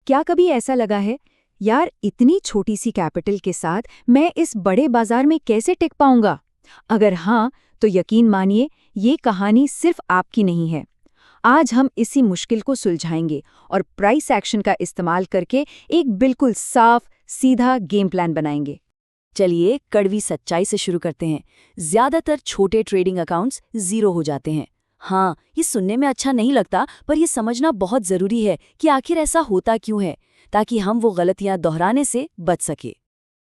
क्या कभी ऐसा लगा है, यार इतनी छोटी सी कैपिटल के साथ मैं इस बड़े बाजार में कैसे टिक पाऊंगा? अगर हाँ, तो यकीन मानिए ये कहानी सिर्फ आपकी नहीं है। आज हम इसी मुश्किल को सुलझाएंगे और प्राइस एक्शन का इस्तेमाल करके एक बिल्कुल साफ, सीधा गेम प्लान बनाएंगे। चलिए कड़वी सच्चाई से शुरू करते हैं। ज्यादातर छोटे ट्रेडिंग अकाउंट्स जीरो हो जाते हैं। हाँ, ये सुनने में अच्छा नहीं लगता, पर ये समझना बहुत जरूरी है कि आखिर ऐसा होता क्यों है, ताकि हम वो गलतियां दोहराने से बच सके।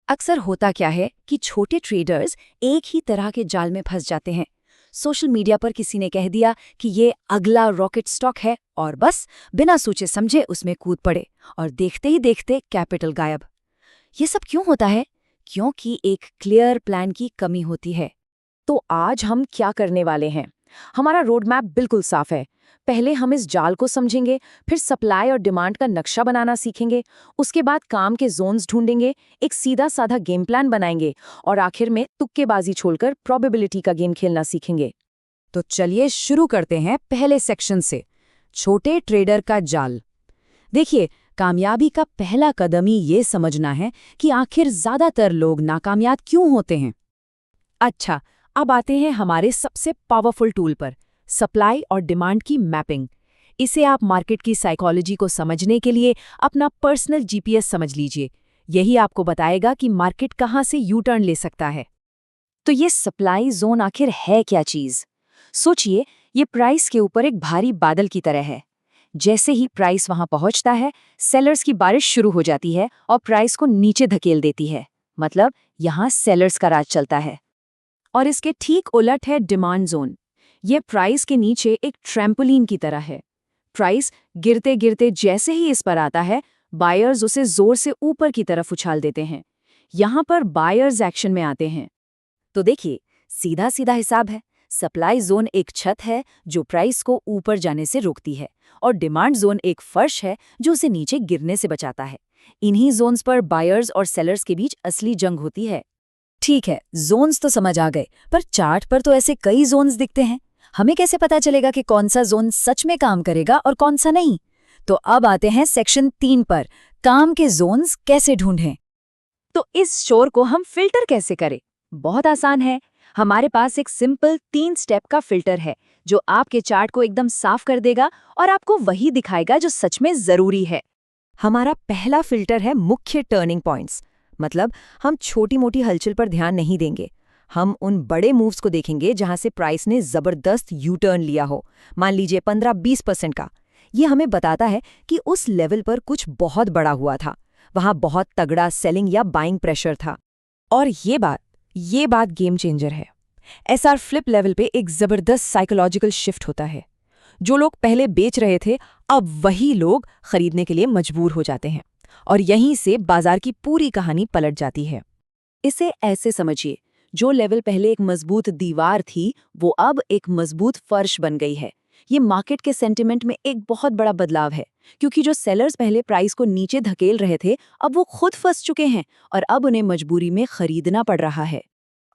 अक्सर होता क्या है कि छोटे ट्रेडर्स एक ही तरह के जाल में फंस जाते हैं। सोशल मीडिया पर किसी ने कह दिया कि ये अगला रॉकेट स्टॉक है और बस बिना सोचे समझे उसमें कूद पड़े और देखते ही देखते कैपिटल गायब। ये सब क्यों होता है? क्योंकि एक क्लियर प्लान की कमी होती है। तो आज हम क्या करने वाले हैं? हमारा रोड मैप बिल्कुल साफ है। पहले हम इस जाल को समझेंगे, फिर सप्लाई और डिमांड का नक्शा बनाना सीखेंगे, उसके बाद काम के जोन्स ढूंढेंगे, एक सीधा साधा गेम प्लान बनाएंगे और आखिर में तुक्केबाजी छोड़कर प्रोबेबिलिटी का गेम खेलना सीखेंगे। तो चलिए शुरू करते हैं पहले सेक्शन से, छोटे ट्रेडर का जाल। देखिए, कामयाबी का पहला कदम ही ये समझना है कि आखिर ज्यादातर लोग नाकामयाब क्यों होते हैं। अच्छा, अब आते हैं हमारे सबसे पावरफुल टूल पर, सप्लाई और डिमांड की मैपिंग। इसे आप मार्केट की साइकोलॉजी को समझने के लिए अपना पर्सनल जीपीएस समझ लीजिए। यही आपको बताएगा कि मार्केट कहाँ से यू टर्न ले सकता है। तो ये सप्लाई जोन आखिर है क्या चीज? सोचिए, ये प्राइस के ऊपर एक भारी बादल की तरह है। जैसे ही प्राइस वहां पहुंचता है, सेलर्स की बारिश शुरू हो जाती है और प्राइस को नीचे धकेल देती है। मतलब यहां सेलर्स का राज चलता है। और इसके ठीक उलट है डिमांड जोन। ये प्राइस के नीचे एक ट्रैम्पोलिन की तरह है। प्राइस गिरते गिरते जैसे ही इस पर आता है, बायर्स उसे जोर से ऊपर की तरफ उछाल देते हैं। यहां पर बायर्स एक्शन में आते हैं। तो देखिए, सीधा सीधा हिसाब है। सप्लाई जोन एक छत है जो प्राइस को ऊपर जाने से रोकती है, और डिमांड जोन एक फर्श है जो उसे नीचे गिरने से बचाता है। इन्हीं जोन्स पर बायर्स और सेलर्स के बीच असली जंग होती है। ठीक है, जोन्स तो समझ आ गए, पर चार्ट पर तो ऐसे कई जोन्स दिखते हैं। हमें कैसे पता चलेगा कि कौन सा जोन सच में काम करेगा और कौन सा नहीं? तो अब आते हैं सेक्शन 3 पर, काम के जोन्स कैसे ढूंढें। तो इस शोर को हम फिल्टर कैसे करें? बहुत आसान है। हमारे पास एक सिंपल 3 स्टेप का फिल्टर है जो आपके चार्ट को एकदम साफ कर देगा और आपको वही दिखाएगा जो सच में जरूरी है। हमारा पहला फिल्टर है मुख्य टर्निंग पॉइंट्स। मतलब हम छोटी मोटी हलचल पर ध्यान नहीं देंगे। हम उन बड़े मूव्स को देखेंगे जहां से प्राइस ने जबरदस्त यू टर्न लिया हो, मान लीजिए 15-20% का। ये हमें बताता है कि उस लेवल पर कुछ बहुत बड़ा हुआ था, वहां बहुत तगड़ा सेलिंग या बाइंग प्रेशर था। और ये बात गेम चेंजर है। एसआर फ्लिप लेवल पे एक जबरदस्त साइकोलॉजिकल शिफ्ट होता है। जो लोग पहले बेच रहे थे, अब वही लोग खरीदने के लिए मजबूर हो जाते हैं, और यहीं से बाजार की पूरी कहानी पलट जाती है। इसे ऐसे समझिए, जो लेवल पहले एक मजबूत दीवार थी, वो अब एक मजबूत फर्श बन गई है। ये मार्केट के सेंटिमेंट में एक बहुत बड़ा बदलाव है, क्योंकि जो सेलर्स पहले प्राइस को नीचे धकेल रहे थे, अब वो खुद फंस चुके हैं और अब उन्हें मजबूरी में खरीदना पड़ रहा है।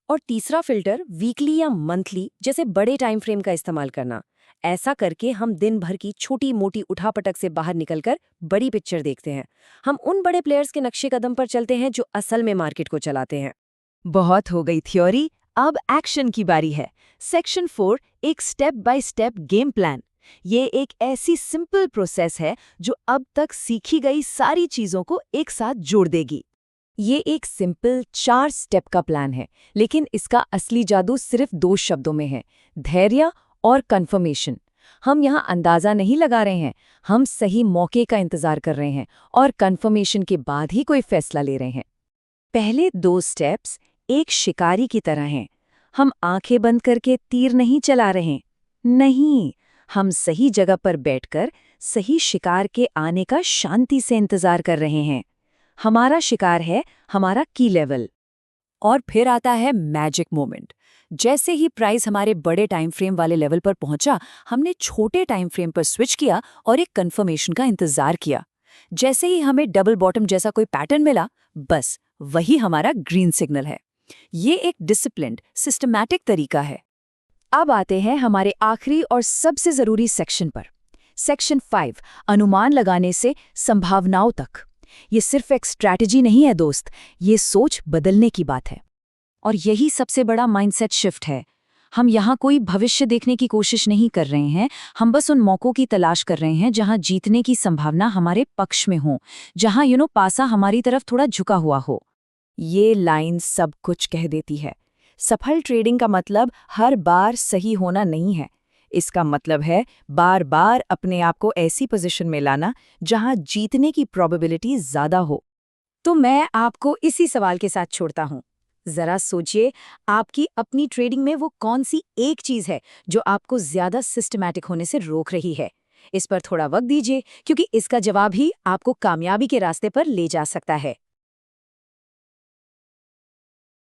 और तीसरा फिल्टर वीकली या मंथली जैसे बड़े टाइम फ्रेम का इस्तेमाल करना। ऐसा करके हम दिन भर की छोटी मोटी उठापटक से बाहर निकलकर बड़ी पिक्चर देखते हैं। हम उन बड़े प्लेयर्स के नक्शे कदम पर चलते हैं जो असल में मार्केट को चलाते हैं। बहुत हो गई थ्योरी, अब एक्शन की बारी है। सेक्शन 4, एक step by step game plan. ये एक ऐसी सिंपल प्रोसेस है जो अब तक सीखी गई सारी चीजों को एक साथ जोड़ देगी। ये एक सिंपल 4 स्टेप का प्लान है, लेकिन इसका असली जादू सिर्फ 2 शब्दों में है, धैर्य और कन्फर्मेशन। हम यहाँ अंदाजा नहीं लगा रहे हैं, हम सही मौके का इंतजार कर रहे हैं और कन्फर्मेशन के बाद ही कोई फैसला ले रहे हैं। पहले 2 स्टेप्स एक शिकारी की तरह हैं। हम आंखें बंद करके तीर नहीं चला रहे, नहीं, हम सही जगह पर बैठकर सही शिकार के आने का शांति से इंतजार कर रहे हैं। हमारा शिकार है हमारा की लेवल। और फिर आता है मैजिक मोमेंट। जैसे ही प्राइस हमारे बड़े टाइम फ्रेम वाले लेवल पर पहुंचा, हमने छोटे टाइम फ्रेम पर स्विच किया और एक कंफर्मेशन का इंतजार किया। जैसे ही हमें डबल बॉटम जैसा कोई पैटर्न मिला, बस वही हमारा ग्रीन सिग्नल है। ये एक डिसिप्लिन्ड, सिस्टमैटिक तरीका है। अब आते हैं हमारे आखिरी और सबसे जरूरी सेक्शन पर, सेक्शन 5 अनुमान लगाने से संभावनाओं तक। ये सिर्फ एक स्ट्रैटेजी नहीं है दोस्त, ये सोच बदलने की बात है। और यही सबसे बड़ा माइंडसेट शिफ्ट है। हम यहाँ कोई भविष्य देखने की कोशिश नहीं कर रहे हैं, हम बस उन मौक़ों की तलाश कर रहे हैं जहाँ जीतने की संभावना हमारे पक्ष में हो, जहाँ पासा हमारी तरफ थोड़ा झुका हुआ हो। ये लाइन सब कुछ कह देती है। सफल ट्रेडिंग का मतलब हर बार सही होना नहीं है। इसका मतलब है बार बार अपने आप को ऐसी पोजीशन में लाना जहां जीतने की प्रोबेबिलिटी ज़्यादा हो। तो मैं आपको इसी सवाल के साथ छोड़ता हूं। जरा सोचिए, आपकी अपनी ट्रेडिंग में वो कौन सी एक चीज़ है जो आपको ज़्यादा सिस्टमैटिक होने से रोक रही है। इस पर थोड़ा वक्त दीजिए, क्योंकि इसका जवाब ही आपको कामयाबी के रास्ते पर ले जा सकता है।